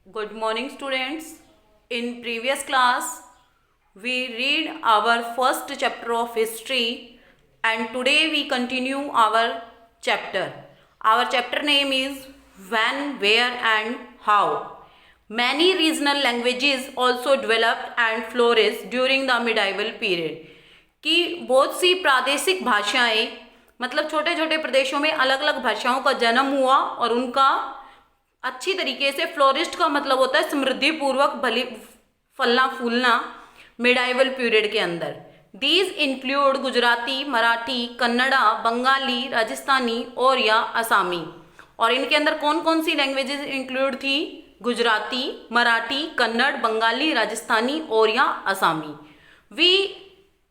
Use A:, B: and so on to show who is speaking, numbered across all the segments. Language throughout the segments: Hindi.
A: Good morning, students. In previous class, we read our first chapter of history, and today we continue our chapter. Our chapter name is When, Where, and How. Many regional languages also developed and flourished during the medieval period. कि बहुत सी प्रादेशिक भाषाएं मतलब छोटे छोटे प्रदेशों में अलग अलग भाषाओं का जन्म हुआ और उनका अच्छी तरीके से फ्लोरिस्ट का मतलब होता है समृद्धि पूर्वक भली फलना फूलना मिडाइवल पीरियड के अंदर। दीज इंक्लूड गुजराती, मराठी, कन्नड़ा, बंगाली, राजस्थानी और या असमी। और इनके अंदर कौन कौन सी लैंग्वेजेस इंक्लूड थी? गुजराती, मराठी, कन्नड़, बंगाली, राजस्थानी और या Assamese. We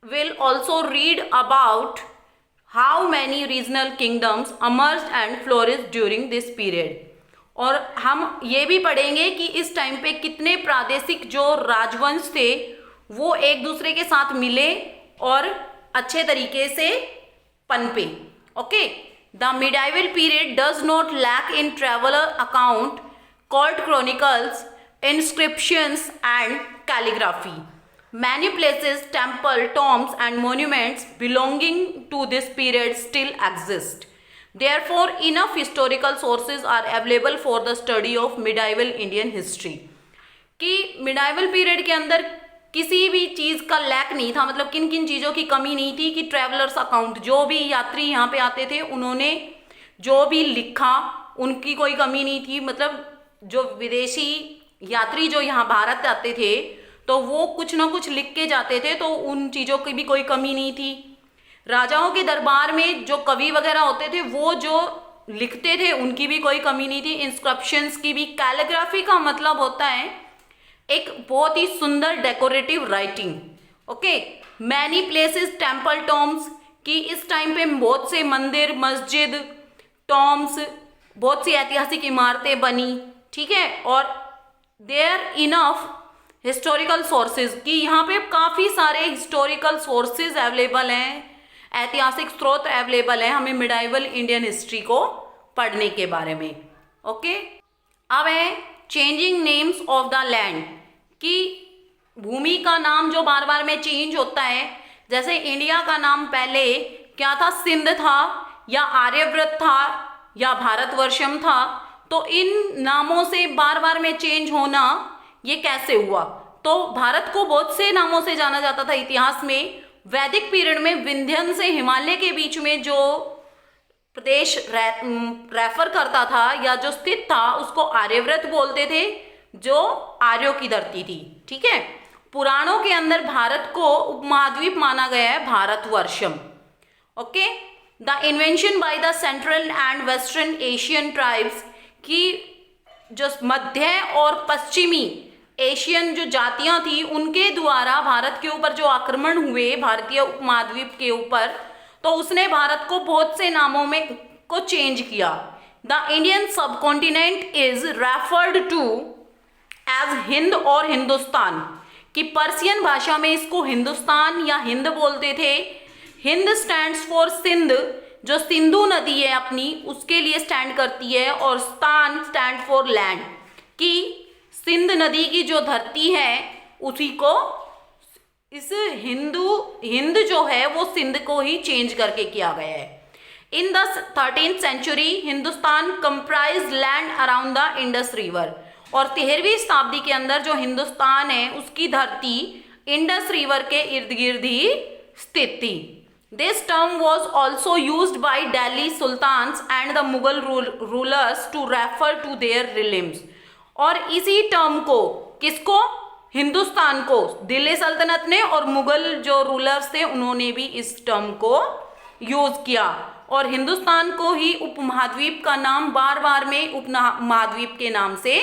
A: will also read about how many regional kingdoms emerged and flourished during this period. और हम ये भी पढ़ेंगे कि इस टाइम पे कितने प्रादेशिक जो राजवंश थे वो एक दूसरे के साथ मिले और अच्छे तरीके से पनपे। Okay, the medieval period does not lack in traveller account, court chronicles, inscriptions and calligraphy. Many places, temple, tombs and monuments belonging to this period still exist. Therefore, enough historical sources are available for the study of medieval Indian history. कि मिडाइवल पीरियड के अंदर किसी भी चीज़ का लैक नहीं था, मतलब किन किन चीज़ों की कमी नहीं थी कि ट्रैवलर्स अकाउंट, जो भी यात्री यहाँ पे आते थे उन्होंने जो भी लिखा उनकी कोई कमी नहीं थी। मतलब जो विदेशी यात्री जो यहाँ भारत आते थे तो वो कुछ ना कुछ लिख के जाते थे, तो उन चीज़ों की भी कोई कमी नहीं थी। राजाओं के दरबार में जो कवि वगैरह होते थे वो जो लिखते थे उनकी भी कोई कमी नहीं थी। इंस्क्रिप्शंस की भी, कैलीग्राफी का मतलब होता है एक बहुत ही सुंदर decorative writing. Okay, many places, temple, Tom's, कि इस टाइम पे बहुत से मंदिर, मस्जिद, टॉम्स, बहुत सी ऐतिहासिक इमारतें बनी। ठीक है, और देयर इनफ हिस्टोरिकल सोर्सेज, कि यहाँ पे काफ़ी सारे हिस्टोरिकल सोर्सेज अवेलेबल हैं, ऐतिहासिक स्रोत अवेलेबल हैं हमें मिडाइवल इंडियन हिस्ट्री को पढ़ने के बारे में। ओके, अब है changing names of the land, कि भूमि का नाम जो बार बार में चेंज होता है। जैसे इंडिया का नाम पहले क्या था? सिंध था या आर्यव्रत था या भारतवर्षम था। तो इन नामों से बार बार में चेंज होना ये कैसे हुआ? तो भारत को बहुत से नामों से जाना जाता था इतिहास में। वैदिक पीरियड में विंध्य से हिमालय के बीच में जो प्रदेश रेफर करता था या जो स्थित था उसको आर्यव्रत बोलते थे, जो आर्यों की धरती थी। ठीक है, पुराणों के अंदर भारत को उपमहाद्वीप माना गया है, Bharatvarsham. Okay, the invention by the central and western Asian tribes, की जो मध्य और पश्चिमी एशियन जो जातियां थी उनके द्वारा भारत के ऊपर जो आक्रमण हुए भारतीय उपमहाद्वीप के ऊपर, तो उसने भारत को बहुत से नामों में को चेंज किया। The Indian subcontinent is referred to as Hind और हिंदुस्तान, कि पर्शियन भाषा में इसको हिंदुस्तान या हिंद बोलते थे। हिंद स्टैंड्स फॉर सिंध, जो सिंधु नदी है अपनी उसके लिए स्टैंड करती है, और स्थान स्टैंड फॉर लैंड, कि सिंध नदी की जो धरती है उसी को इस हिंद जो है वो सिंध को ही चेंज करके किया गया है। In the 13th century Hindustan comprise land around the Indus river, और 13वीं शताब्दी के अंदर जो हिंदुस्तान है उसकी धरती इंडस रिवर के इर्द गिर्द ही स्थित थी। This term was also used by Delhi sultans and the Mughal rulers to refer to their realms, और इसी टर्म को, किसको? हिंदुस्तान को दिल्ली सल्तनत ने और मुगल जो रूलर्स थे उन्होंने भी इस टर्म को यूज किया, और हिंदुस्तान को ही उपमहाद्वीप का नाम बार बार में उपमहाद्वीप के नाम से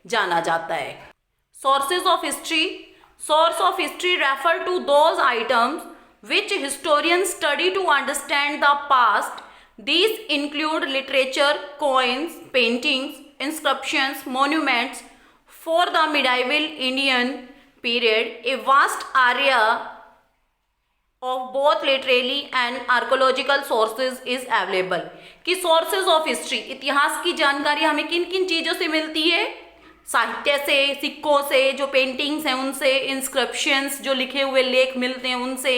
A: जाना जाता है। Sources of history, source of history refer to those items which historians study to understand the past. These include literature, coins, paintings, inscriptions, monuments. For the medieval Indian period, a vast area of both literary and archaeological sources is available. कि sources of history, इतिहास की जानकारी हमें किन किन चीज़ों से मिलती है? साहित्य से, सिक्कों से, जो पेंटिंग्स हैं उनसे, इंस्क्रिप्शंस जो लिखे हुए लेख मिलते हैं उनसे,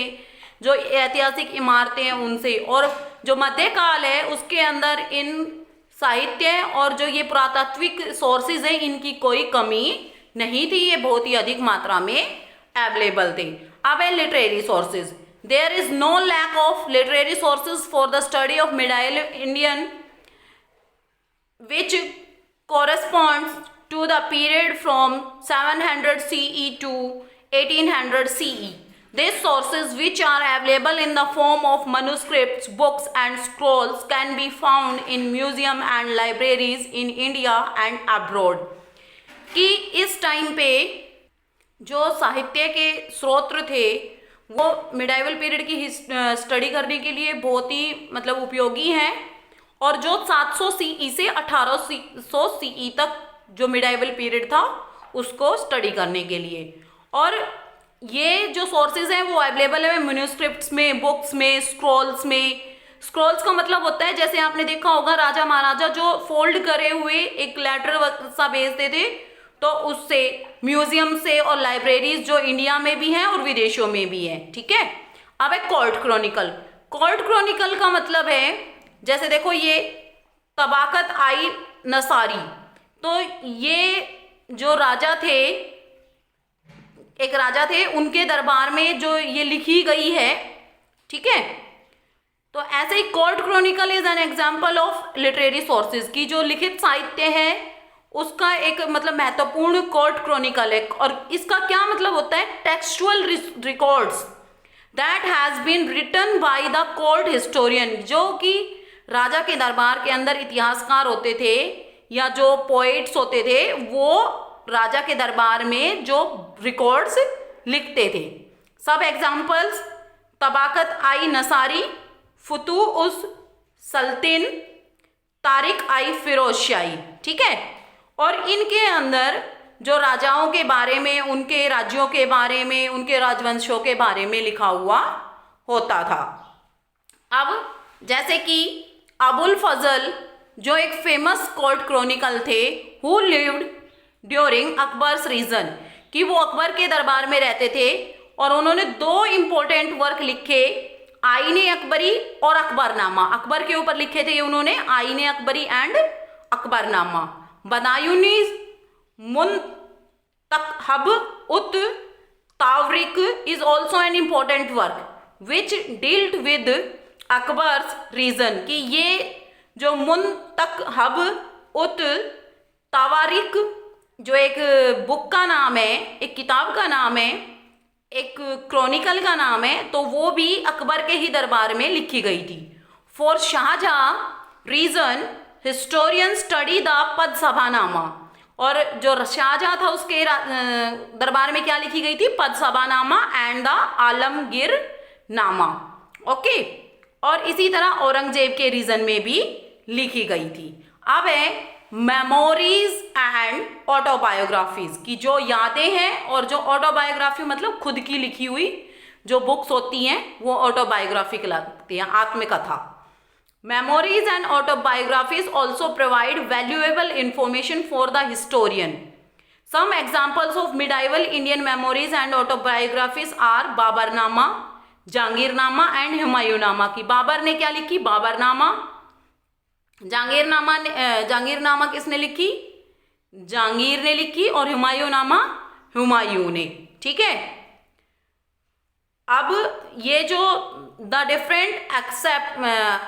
A: जो ऐतिहासिक इमारतें हैं उनसे। और जो मध्यकाल है उसके अंदर इन साहित्य और जो ये पुरातात्विक सोर्सेज हैं इनकी कोई कमी नहीं थी, ये बहुत ही अधिक मात्रा में अवेलेबल थे। अब है literary sources. There is no lack of literary sources for the study of medieval Indian which corresponds to the period from 700 CE to 1800 CE. These sources, which are available in the form of manuscripts, books and scrolls, can be found in museum and libraries in India and abroad. कि इस टाइम पे जो साहित्य के स्रोत थे वो मिडाइवल पीरियड की स्टडी करने के लिए बहुत ही मतलब उपयोगी हैं, और जो 700 सीई से 1800 सीई तक जो मिडाइवल पीरियड था उसको स्टडी करने के लिए। और ये जो सोर्सेज हैं वो अवेलेबल है मैन्युस्क्रिप्ट्स में, बुक्स में, स्क्रॉल्स में। स्क्रॉल्स का मतलब होता है, जैसे आपने देखा होगा राजा महाराजा जो फोल्ड करे हुए एक लेटर सा भेजते थे, तो उससे म्यूजियम से और लाइब्रेरीज जो इंडिया में भी हैं और विदेशों में भी हैं। ठीक है। अब है कोर्ट क्रॉनिकल। कोर्ट क्रॉनिकल का मतलब है, जैसे देखो ये तबाकत आई नसारी, तो ये जो राजा थे, एक राजा थे, उनके दरबार में जो ये लिखी गई है। ठीक है। तो ऐसे ही court chronicle is an example of literary sources की जो लिखित साहित्य है उसका एक मतलब महत्वपूर्ण कोर्ट क्रॉनिकल है। और इसका क्या मतलब होता है, textual records that has been written by the court historian, जो कि राजा के दरबार के अंदर इतिहासकार होते थे या जो पोएट्स होते थे वो राजा के दरबार में जो रिकॉर्ड्स लिखते थे। सब एग्जाम्पल्स तबाकत आई नसारी, फुतू उस सल्तिन, तारिक आई फिरोज शाही। ठीक है। और इनके अंदर जो राजाओं के बारे में, उनके राज्यों के बारे में, उनके राजवंशों के बारे में लिखा हुआ होता था। अब जैसे कि अबुल फजल जो एक फेमस कोर्ट क्रॉनिकल थे, who lived during Akbar's reason, कि वो अकबर के दरबार में रहते थे और उन्होंने दो इम्पोर्टेंट वर्क लिखे, आईने अकबरी और अकबरनामा। अकबर के ऊपर लिखे थे उन्होंने आईने Akbari and Akbarnama. Badauni Muntakhab ut Tawarikh is also an important work which dealt with Akbar's reason, कि ये जो मुंतखब उत तावारिक जो एक बुक का नाम है, एक किताब का नाम है, एक क्रॉनिकल का नाम है, तो वो भी अकबर के ही दरबार में लिखी गई थी। For Shahjahan reign historian study the Padshahnama, और जो शाहजहां था उसके दरबार में क्या लिखी गई थी, पदसभानामा एंड द आलमगीर नामा। ओके। और इसी तरह औरंगजेब के रीजन में भी लिखी गई थी। अब है मेमोरीज एंड ऑटोबायोग्राफीज, की जो यादें हैं और जो ऑटोबायोग्राफी मतलब खुद की लिखी हुई जो बुक्स होती हैं वो ऑटोबायोग्राफी कहलाती हैं, आत्मकथा। Memories and autobiographies also provide valuable information for the historian. Some examples of medieval Indian memories and autobiographies are Baburnama, Jahangirnama and Humayunnama. की बाबर ने क्या लिखी, बाबरनामा। जहांगीरनामा किसने लिखी, जहांगीर ने लिखी, और हुमायूंनामा हुमायूं ने। ठीक है। अब ये जो the different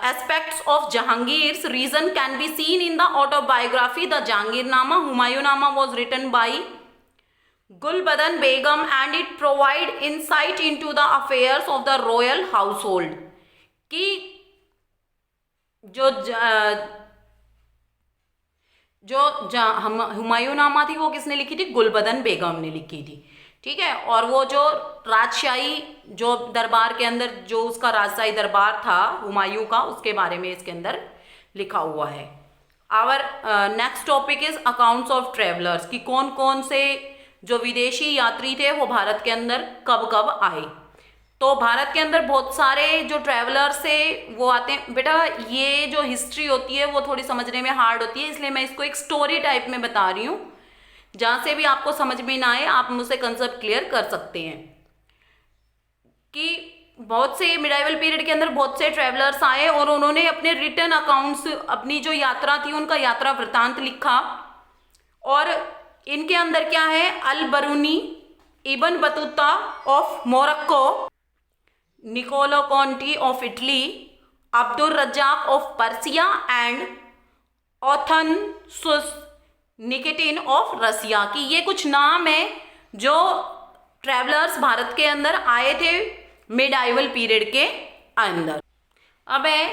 A: aspects of Jahangir's region can be seen in the autobiography the Jahangirnama. Humayunnama was written by Gulbadan Begum and it provide insight into the affairs of the royal household. की हुमायूंनामा थी वो किसने लिखी थी, गुलबदन बेगम ने लिखी थी। ठीक है। और वो जो राजशाही जो दरबार के अंदर जो उसका राजशाही दरबार था हुमायूं का, उसके बारे में इसके अंदर लिखा हुआ है। Our next topic is accounts of travellers, कि कौन कौन से जो विदेशी यात्री थे वो भारत के अंदर कब कब आए। तो भारत के अंदर बहुत सारे जो ट्रैवलर्स थे वो आते हैं। बेटा ये जो हिस्ट्री होती है वो थोड़ी समझने में हार्ड होती है, इसलिए मैं इसको एक स्टोरी टाइप में बता रही हूँ। जहाँ से भी आपको समझ में ना आए आप मुझसे कंसेप्ट क्लियर कर सकते हैं। कि बहुत से मिडाइवल पीरियड के अंदर बहुत से ट्रैवलर्स आए और उन्होंने अपने रिटर्न अकाउंट्स, अपनी जो यात्रा थी उनका यात्रा वृत्तांत लिखा। और इनके अंदर क्या है, Al Biruni, Ibn Battuta of Morocco, Niccolo Conti of Italy, Abdul Razzaq of Persia and Athanasius Nikitin of Russia. की ये कुछ नाम है जो ट्रैवलर्स भारत के अंदर आए थे मिडाइवल पीरियड के अंदर। अब है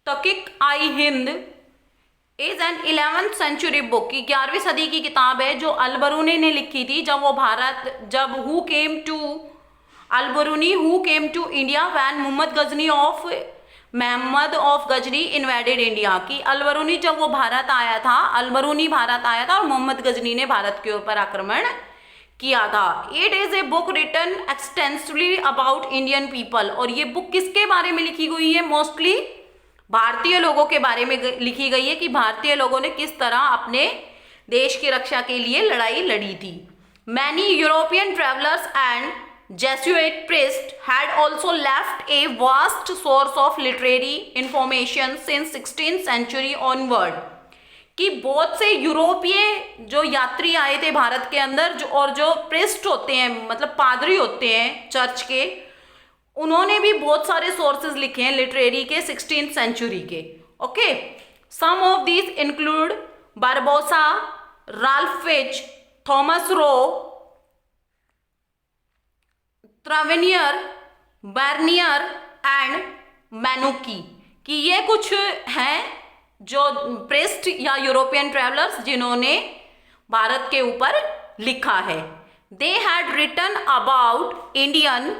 A: Tahqiq i Hind is an 11th century book, की 11वीं सदी की किताब है जो अलबरूनी ने लिखी थी जब who came to Alberuni who came to India when Mohammad of Ghazni invaded India. की अलबरूनी जब वो भारत आया था, अलबरूनी भारत आया था और मोहम्मद गजनी ने भारत के ऊपर आक्रमण किया था। It is a book written extensively about Indian people, और ये बुक किसके बारे में लिखी गई है, मोस्टली भारतीय लोगों के बारे में लिखी गई है कि भारतीय लोगों ने किस तरह अपने देश की रक्षा के लिए लड़ाई लड़ी थी। Many European travellers and Jesuit priest had also left a vast source of literary information since 16th century onward. कि बहुत से यूरोपीय जो यात्री आए थे भारत के अंदर जो प्रीस्ट होते हैं, मतलब पादरी होते हैं चर्च के, उन्होंने भी बहुत सारे सोर्सेज लिखे हैं लिटरेरी के 16th सेंचुरी के। Okay, some of these include Barbosa, Ralph Fitch, Thomas Roe, Tavernier, Bernier and Manucci. कि ये कुछ हैं जो प्रेस्ट या यूरोपियन ट्रैवलर्स जिन्होंने भारत के ऊपर लिखा है। They had written about Indian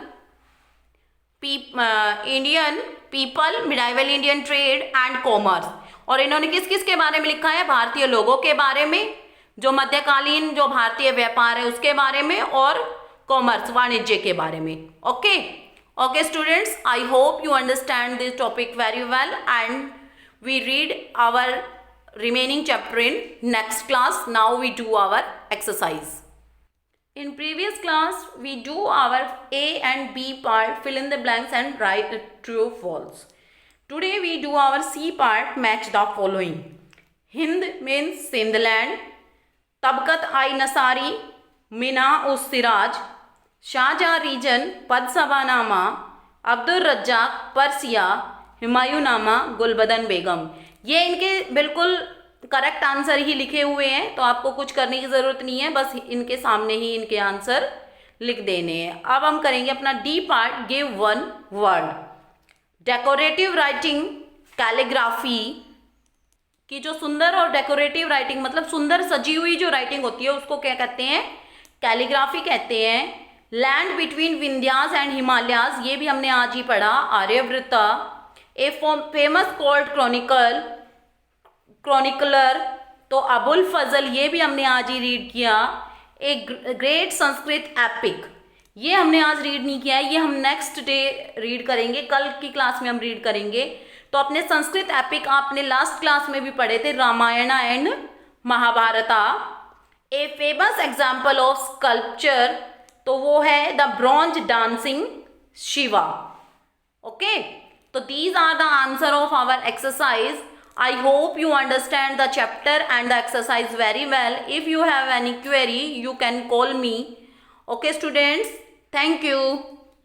A: people, medieval Indian trade and commerce. और इन्होंने किस किस के बारे में लिखा है, भारतीय लोगों के बारे में, जो मध्यकालीन जो भारतीय व्यापार है उसके बारे में, और कॉमर्स वाणिज्य के बारे में। Okay students, I hope you understand this topic very well and we read our remaining chapter in next class. Now we do our exercise. In previous class we do our A and B part, fill in the blanks and write true false. Today we do our C part, match the following. Hind means Sindhland, Tabqat I Nasari, Mina us Siraj, Shahjahan region, Pad Sabanama, Abdul Razzaq Persia, Humayunnama Gulbadan Begum. ये इनके बिल्कुल करेक्ट आंसर ही लिखे हुए हैं, तो आपको कुछ करने की ज़रूरत नहीं है, बस इनके सामने ही इनके आंसर लिख देने हैं। अब हम करेंगे अपना D part, give one word. Decorative writing, calligraphy. की जो सुंदर और डेकोरेटिव राइटिंग मतलब सुंदर सजी हुई जो राइटिंग होती है उसको क्या कहते हैं, कैलीग्राफी कहते हैं। Land between Vindhyas and Himalayas, ये भी हमने आज ही पढ़ा। आर्यवृत्ता। ए फेमस कोर्ट क्रॉनिकलर, तो अबुल फजल, ये भी हमने आज ही रीड किया। ए ग्रेट संस्कृत एपिक, ये हमने आज रीड नहीं किया है, ये हम नेक्स्ट डे रीड करेंगे, कल की क्लास में हम रीड करेंगे। तो अपने संस्कृत एपिक आपने लास्ट क्लास में भी पढ़े थे, Ramayana and Mahabharata. A famous example of sculpture, तो वो है the bronze dancing Shiva. Okay, so these are the answer of our exercise. I hope you understand the chapter and the exercise very well. If you have any query, you can call me. Okay students, thank you.